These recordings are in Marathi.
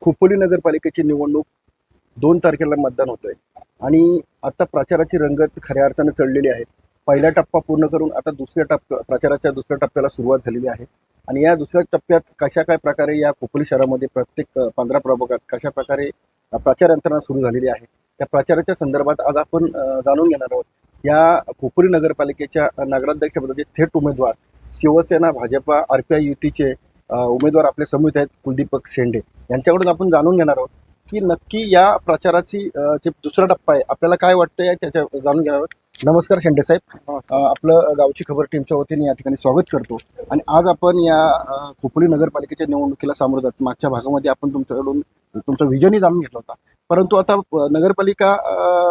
खोपोली नगरपालिकेची निवडणूक 2 तारखेला मतदान होतंय आणि आता प्रचाराची रंगत खऱ्या अर्थानं चढलेली आहे. पहिला टप्पा पूर्ण करून आता प्रचाराच्या दुसऱ्या टप्प्याला सुरुवात झालेली आहे आणि या दुसऱ्या टप्प्यात कशा काय प्रकारे या खोपोली शहरामध्ये प्रत्येक 15 प्रभागात कशा प्रकारे प्रचार यंत्रणा सुरू झालेली आहे. त्या प्रचाराच्या संदर्भात आज आपण जाणून घेणार आहोत. या खोपोली नगरपालिकेच्या नगराध्यक्षपदाचे थेट उमेदवार शिवसेना, भाजपा, आरपीआय युतीचे उमेदवार आपले समोर आहेत कुलदीपक शेंडे यांच्याकडून आपण जाणून घेणार आहोत की नक्की या प्रचाराची जे दुसरा टप्पा आहे आपल्याला काय वाटतंय त्याच्या जाणून घेणार आहोत. नमस्कार शेंडे साहेब, आपलं गावची खबर टीमच्या वतीने या ठिकाणी स्वागत करतो. आणि आज आपण या खोपोली नगरपालिकेच्या निवडणुकीला सामोरं जात मागच्या भागामध्ये आपण तुमच्याकडून तुमचा विजनही जाणून घेतला होता, परंतु आता नगरपालिका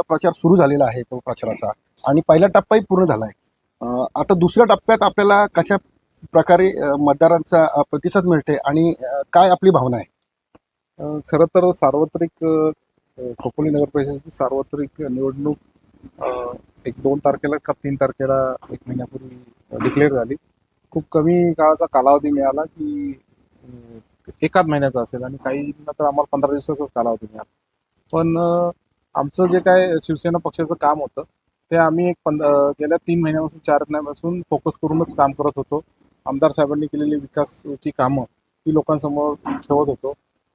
प्रचार सुरू झालेला आहे तो प्रचाराचा आणि पहिला टप्पाही पूर्ण झाला आहे. आता दुसऱ्या टप्प्यात आपल्याला कशा प्रकारे मतदारांचा प्रतिसाद मिळते आणि काय आपली भावना आहे? खरं तर सार्वत्रिक खोपोली नगर परिषदेची सार्वत्रिक निवडणूक एक 2 तारखेला का 3 तारखेला एक महिन्यापूर्वी डिक्लेअर झाली. खूप कमी काळाचा कालावधी मिळाला की एकाच महिन्याचा असेल आणि काहींना तर आम्हाला 15 दिवसाचाच कालावधी मिळाला. पण आमचं जे काय शिवसेना पक्षाचं काम होतं ते आम्ही गेल्या 3 महिन्यापासून 4 महिन्यापासून फोकस करूनच काम करत होतो. आमदार साहेबांनी केलेली विकासाची कामं ती लोकांसमोर ठेवत होतो.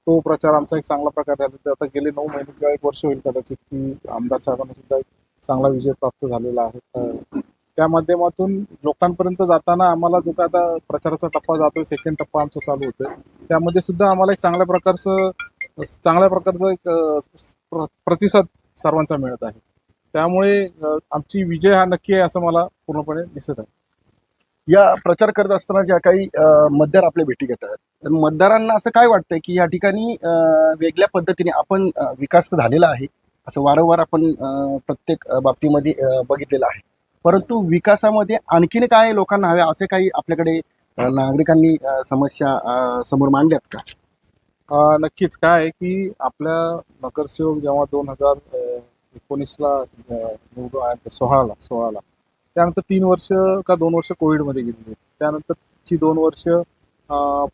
तो प्रचार आमचा एक चांगला प्रकार झाला. तर आता गेले 9 महिने किंवा 1 वर्ष होईल कदाचित की आमदार साहेबांना सुद्धा एक चांगला विजय प्राप्त झालेला आहे. त्या माध्यमातून लोकांपर्यंत जाताना आम्हाला जो काय आता प्रचाराचा टप्पा जातोय, सेकंड टप्पा आमचा चालू होतोय, त्यामध्ये सुद्धा आम्हाला एक चांगल्या प्रकारचा एक प्रतिसाद सर्वांचा मिळत आहे. त्यामुळे आमची विजय हा नक्की आहे असं मला पूर्णपणे दिसत आहे. या प्रचार करत असताना ज्या काही मतदार आपल्या भेटी घेतात, तर मतदारांना असं काय वाटतंय की या ठिकाणी वेगळ्या पद्धतीने आपण विकास तर झालेला आहे असं वारंवार आपण प्रत्येक बाबतीमध्ये बघितलेलं आहे, परंतु विकासामध्ये आणखीन काय लोकांना हवे असे काही आपल्याकडे नागरिकांनी समस्या समोर मांडल्यात का? नक्कीच काय आहे की आपल्या नगरसेवक जेव्हा 2019ला निवडून आले, 16ला त्यानंतर 3 वर्ष का 2 वर्ष कोविडमध्ये गेलेली. त्यानंतरची 2 वर्ष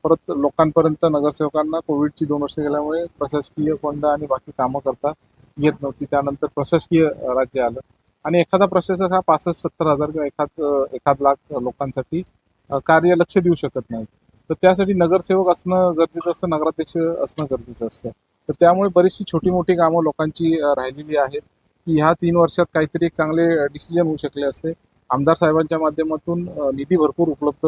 परत लोकांपर्यंत नगरसेवकांना कोविडची 2 वर्ष गेल्यामुळे प्रशासकीय फंड आणि बाकी कामं करता येत नव्हती. त्यानंतर प्रशासकीय राज्य आलं आणि एखादा प्रशासक हा 65-70 हजार किंवा एखाद लाख लोकांसाठी कार्य लक्ष देऊ शकत नाही. तर त्यासाठी नगरसेवक असणं गरजेचं असतं, नगराध्यक्ष असणं गरजेचं असतं. तर त्यामुळे बरीचशी छोटी मोठी कामं लोकांची राहिलेली आहेत की ह्या 3 वर्षात काहीतरी एक चांगले डिसिजन होऊ शकले असते. आमदार साहेबांच्या माध्यमातून निधी भरपूर उपलब्ध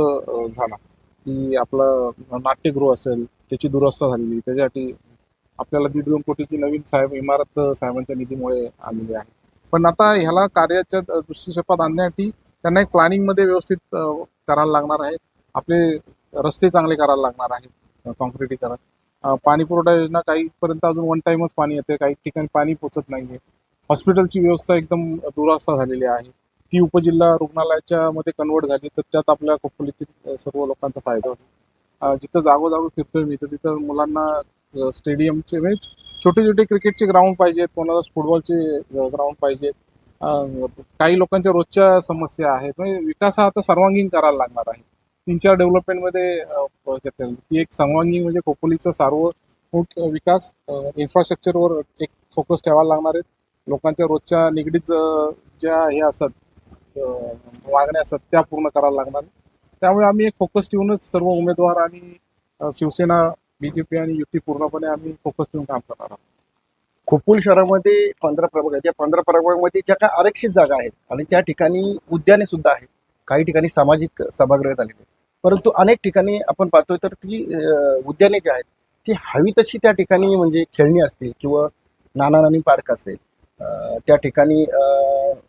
झाला की आपलं नाट्यगृह असेल त्याची दुरवस्था झालेली, त्याच्यासाठी आपल्याला 1.5-2 कोटीची नवीन इमारत साहेबांच्या निधीमुळे आलेली आहे. पण आता ह्याला कार्याच्या दृष्टिक्षेपात आणण्यासाठी त्यांना एक प्लॅनिंगमध्ये व्यवस्थित करायला लागणार आहे. आपले रस्ते चांगले करायला लागणार आहेत, कॉन्क्रिटीकरण. पाणी पुरवठा योजना काहीपर्यंत अजून 1 टाइमच पाणी येते, काही ठिकाणी पाणी पोचत नाहीये. हॉस्पिटलची व्यवस्था एकदम दुरावस्था झालेली आहे. ती उपजिल्हा रुग्णालयाच्या मध्ये कन्वर्ट झाली तर त्यात आपल्या खोपोलीतील सर्व लोकांचा फायदा होईल. जिथं जागोजागो फिरतोय मी तर तिथं मुलांना स्टेडियमचे म्हणजे छोटे छोटे क्रिकेटचे ग्राउंड पाहिजेत, कोणाला फुटबॉलचे ग्राउंड पाहिजेत. काही लोकांच्या रोजच्या समस्या आहेत. म्हणजे विकास हा आता सर्वांगीण करायला लागणार आहे. 3-4 डेव्हलपमेंटमध्ये ती एक सर्वांगीण म्हणजे खोपोलीचा सार्वभौमिक विकास इन्फ्रास्ट्रक्चरवर एक फोकस ठेवायला लागणार आहे. लोकांच्या रोजच्या निगडीत ज्या हे असतात मागण्या असतात त्या पूर्ण करायला लागणार. त्यामुळे आम्ही एक फोकस ठेवूनच सर्व उमेदवार आणि शिवसेना, बीजेपी आणि युती पूर्णपणे आम्ही फोकस ठेवून काम करणार आहोत. खोपोली शहरामध्ये 15 प्रभाग आहेत. या 15 प्रभागामध्ये ज्या काही आरक्षित जागा आहेत आणि त्या ठिकाणी उद्याने सुद्धा आहेत, काही ठिकाणी सामाजिक सभागृह झालेले आहेत, परंतु अनेक ठिकाणी आपण पाहतोय तर ती उद्याने जी आहेत ती हवी तशी त्या ठिकाणी म्हणजे खेळणी असतील किंवा नाना पार्क असेल, त्या ठिकाणी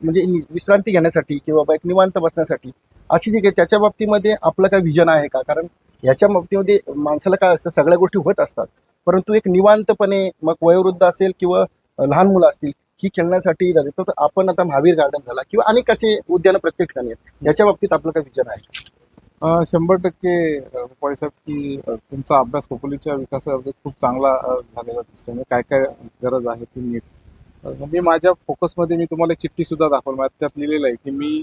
म्हणजे विश्रांती घेण्यासाठी किंवा एक निवांत बसण्यासाठी अशी जी काही त्याच्या बाबतीमध्ये आपलं काय विजन आहे का? कारण याच्या बाबतीमध्ये माणसाला काय असतं, सगळ्या गोष्टी होत असतात, परंतु एक निवांतपणे मग वयोवृद्ध असेल किंवा लहान मुलं असतील ही खेळण्यासाठी जाते. तर आपण आता महावीर गार्डन झाला किंवा अनेक असे उद्यानं प्रत्येक ठिकाणी आहेत, याच्या बाबतीत आपलं काय विचार आहे? 100% रुपाळे साहेब की तुमचा अभ्यास खोपोलीच्या विकासाबाबत खूप चांगला झालेला दिसतोय. म्हणजे काय काय गरज आहे ती नीट म्हणजे माझ्या फोकसमध्ये मी तुम्हाला एक चिठ्ठी सुद्धा दाखवली. माझ्या त्यात लिहिलेलं आहे की मी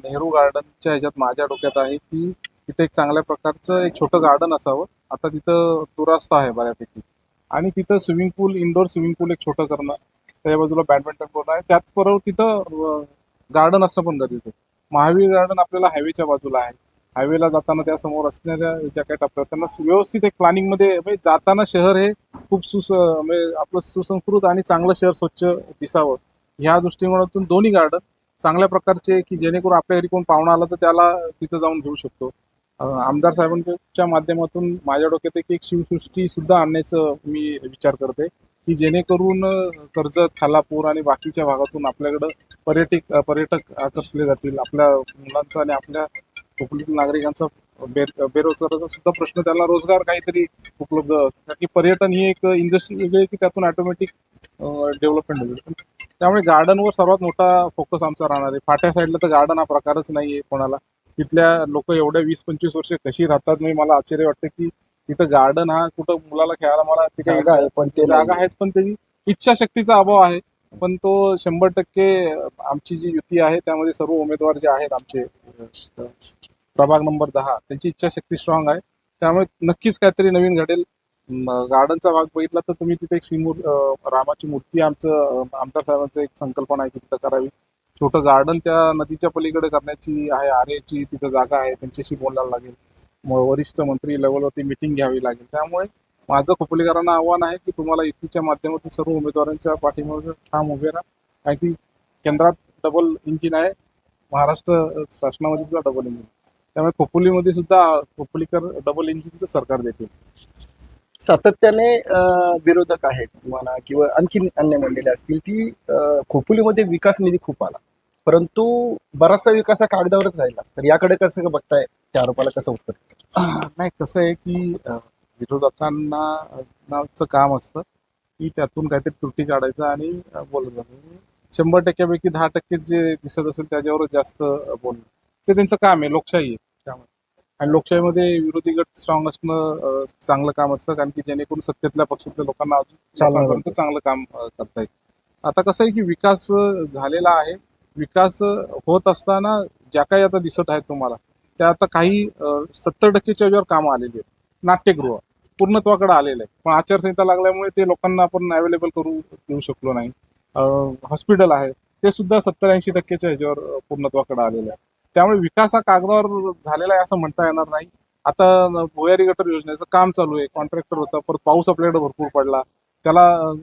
नेहरू गार्डनच्या ह्याच्यात माझ्या डोक्यात आहे की तिथे एक चांगल्या प्रकारचं एक छोटं गार्डन असावं. आता तिथं दुरावस्था आहे बऱ्यापैकी आणि तिथं स्विमिंग पूल, इंडोर स्विमिंग पूल एक छोटं करणं, त्याच्या बाजूला बॅडमिंटन कोर्ट आहे, त्याचबरोबर तिथं गार्डन असणं पण गरजेचं आहे. महावीर गार्डन आपल्याला हायवेच्या बाजूला आहे. हायवेला जाताना त्यासमोर असणाऱ्या ज्या काही टप्प्यात त्यांना व्यवस्थित एक प्लॅनिंगमध्ये म्हणजे जाताना शहर हे खूप म्हणजे आपलं सुसंस्कृत आणि चांगलं शहर स्वच्छ दिसावं ह्या दृष्टिकोनातून दोन्ही गार्डन चांगल्या प्रकारचे की जेणेकरून आपल्या घरी कोण पाहुणा आला तर त्याला तिथं जाऊन घेऊ शकतो. आमदार साहेबांच्या माध्यमातून माझ्या डोक्यात एक शिवसृष्टी सुद्धा आणण्याचं मी विचार करते की जेणेकरून कर्जत, खालापूर आणि बाकीच्या भागातून आपल्याकडं पर्यटक आकर्षले जातील. आपल्या मुलांचा आणि आपल्या कोकणातील नागरिकांचा बेरोजगाराचा सुद्धा प्रश्न, त्याला रोजगार काहीतरी उपलब्ध, कारण की पर्यटन ही एक इंडस्ट्री वेगळी आहे की त्यातून ऑटोमॅटिक डेव्हलपमेंट होईल. त्यामुळे गार्डनवर सर्वात मोठा फोकस आमचा राहणार आहे. फाट्या साईडला तर गार्डन हा प्रकारच नाही आहे कोणाला. तिथल्या लोक एवढ्या 20-25 वर्ष कशी राहतात, म्हणजे मला आश्चर्य वाटतं की तिथं गार्डन हा कुठं मुलाला खेळायला, मला ते काही जागा आहे पण ते जागा आहेत पण त्याची इच्छाशक्तीचा अभाव आहे. पण तो 100% आमची जी युती आहे त्यामध्ये सर्व उमेदवार जे आहेत आमचे प्रभाग नंबर 10 त्यांची इच्छाशक्ती स्ट्रॉंग आहे. त्यामुळे नक्कीच काहीतरी नवीन घडेल. गार्डनचा भाग बघितला तर तुम्ही तिथे एक रामाची मूर्ती आमचं आमदार साहेबांचं एक संकल्पना आहे की तिथं करावी. छोटं गार्डन त्या नदीच्या पलीकडे करण्याची आहे, आरेची तिथं जागा आहे, त्यांच्याशी बोलायला लागेल. वरिष्ठ मंत्री लेवलवरती मिटिंग घ्यावी लागेल. त्यामुळे माझं खोपोलीकरांना आव्हान आहे की तुम्हाला युतीच्या माध्यमातून सर्व उमेदवारांच्या पाठीमागे ठाम उभे राहा. कारण की केंद्रात डबल इंजिन आहे, महाराष्ट्र शासनामध्ये सुद्धा डबल इंजिन. त्यामुळे खोपोलीमध्ये सुद्धा खोपोलीकर डबल इंजिनचं सरकार देतील. सातत्याने विरोधक आहेत म्हणा किंवा आणखी अन्य मंडळी असतील ती खोपोलीमध्ये विकास निधी खूप आला, परंतु बराचसा विकास हा कागदावरच राहिला. तर याकडे कसं बघताय, त्या आरोपाला कसं उत्तर? नाही, कसं आहे की विरोधकांना काम असतं की त्यातून काहीतरी त्रुटी काढायचं आणि बोलत जातं. 100%पैकी 10% जे दिसत असेल त्याच्यावरच जास्त बोलणं ते त्यांचं काम आहे. लोकशाही आहे त्यामुळे. आणि लोकशाहीमध्ये विरोधी गट स्ट्रॉंग असणं चांगलं काम असतं, कारण की जेणेकरून सत्तेतल्या पक्षातल्या लोकांना अजून लोकांपर्यंत चांगलं काम करता येईल. आता कसं आहे की विकास झालेला आहे. विकास होत असताना ज्या काही आता दिसत आहेत तुम्हाला, त्या आता काही 70%च्या याच्यावर कामं आलेली आहेत. नाट्यगृह पूर्णत्वाकडे आलेलं आहे, पण आचारसंहिता लागल्यामुळे ते लोकांना आपण अवेलेबल करू देऊ शकलो नाही. हॉस्पिटल आहे ते सुद्धा 70-80%च्या ह्याच्यावर पूर्णत्वाकडे आलेलं आहे. त्यामुळे विकास हा कागदावर झालेला आहे असं म्हणता येणार नाही. आता भुयारी गटर योजनेचं काम चालू आहे, कॉन्ट्रॅक्टर होता, परत पाऊस आपल्याकडे भरपूर पडला, त्याला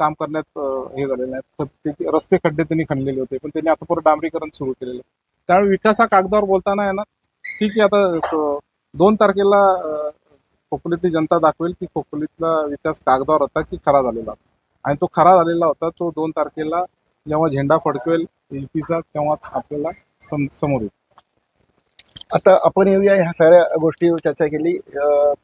काम करण्यात हे झालेलं नाही. तर ते रस्ते खड्डे त्यांनी खणलेले होते, पण त्यांनी आता परत डांबरीकरण सुरू केलेलं आहे. त्यामुळे विकास हा कागदावर बोलताना आहे ना, ठीक आहे. आता 2 तारखेला खोपोलीतली जनता दाखवेल की खोपोलीतला विकास कागदावर होता की खरा झालेला होता. आणि तो खरा झालेला होता तो 2 तारखेला जेव्हा झेंडा फडकवेल युतीचा, तेव्हा आपल्याला समोर येईल. आता आपण येऊया ह्या सगळ्या गोष्टीवर चर्चा केली.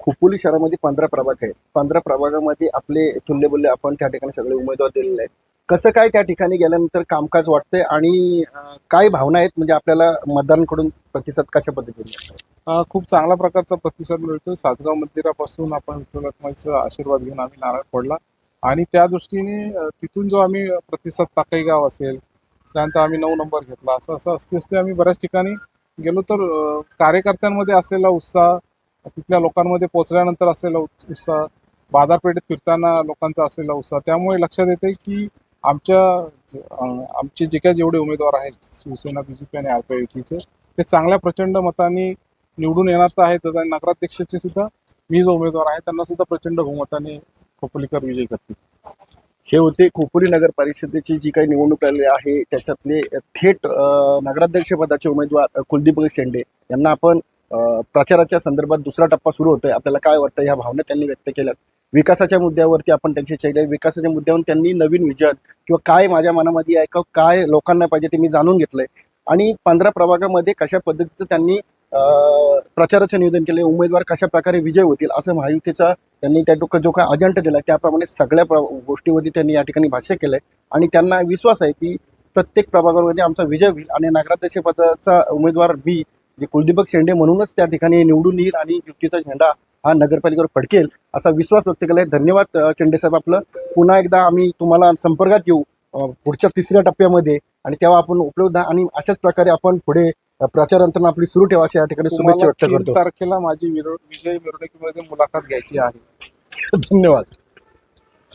खोपोली शहरामध्ये 15 प्रभाग आहेत. 15 प्रभागामध्ये आपले तुल्यबुल्य आपण त्या ठिकाणी सगळे उमेदवार दिलेले आहेत. कसं काय त्या ठिकाणी गेल्यानंतर कामकाज वाटतंय आणि काय भावना आहेत, म्हणजे आपल्याला मतदारांकडून प्रतिसाद कशा पद्धतीने? खूप चांगल्या प्रकारचा प्रतिसाद मिळतोय. सासगाव मंदिरापासून आपण विठ्ठल रखुमाईचा आशीर्वाद घेऊन आम्ही नारळ फोडला आणि त्या दृष्टीने तिथून जो आम्ही प्रतिसाद, ताकई गाव असेल, त्यानंतर आम्ही 9 नंबर घेतला, असं असं असते आम्ही बऱ्याच ठिकाणी गेलो तर कार्यकर्त्यांमध्ये असलेला उत्साह, तिथल्या लोकांमध्ये पोहोचल्यानंतर असलेला उत्साह, बाजारपेठेत फिरताना लोकांचा असलेला उत्साह, त्यामुळे लक्षात येते की आमचे जे काही जेवढे उमेदवार आहेत शिवसेना, बीजेपी आणि आरपीआय युतीचे, ते चांगल्या प्रचंड मतांनी निवडून येणार तर आहेतच, आणि नगराध्यक्षाचे सुद्धा मी जो उमेदवार आहे त्यांना सुद्धा प्रचंड बहुमताने खोपोलीकर विजयी करतील. हे होते खोपोली नगर परिषदेची जी काही निवडणूक आली आहे त्याच्यातले थेट नगराध्यक्ष पदाचे उमेदवार कुलदीप शेंडे यांना आपण प्रचाराच्या संदर्भात दुसरा टप्पा सुरू होतोय. आपल्याला काय वाटतं, ह्या भावना त्यांनी व्यक्त केल्यात. विकासाच्या मुद्द्यावरती आपण त्यांची चर्चा, विकासाच्या मुद्द्यावर त्यांनी नवीन विजन किंवा काय माझ्या मनामध्ये आहे का, काय लोकांना पाहिजे ते मी जाणून घेतलंय. आणि 15 प्रभागामध्ये कशा पद्धतीचं त्यांनी प्रचाराचं नियोजन केले, उमेदवार कशा प्रकारे विजय होतील असं महायुतीचा त्यांनी त्या जो काय अजेंडा दिला त्याप्रमाणे सगळ्या गोष्टीवरती त्यांनी या ठिकाणी भाष्य केलंय. आणि त्यांना विश्वास आहे की प्रत्येक प्रभागामध्ये आमचा विजय होईल आणि नगराध्यक्ष पदाचा उमेदवार मी जे कुलदीप शेंडे म्हणूनच त्या ठिकाणी निवडून येईल आणि युतीचा झेंडा हा नगरपालिकेवर फडकेल असा विश्वास व्यक्त केलाय. धन्यवाद शेंडे साहेब. आपलं पुन्हा एकदा आम्ही तुम्हाला संपर्कात येऊ पुढच्या 3ऱ्या टप्प्यामध्ये, आणि तेव्हा आपण उपलब्ध आणि अशाच प्रकारे आपण पुढे प्रचार यंत्रणा आपली सुरू ठेवा अशा या ठिकाणी शुभेच्छा व्यक्त करतो. 3 तारखेला माझी विजय मिरवणुकीमध्ये मुलाखत घ्यायची आहे. धन्यवाद.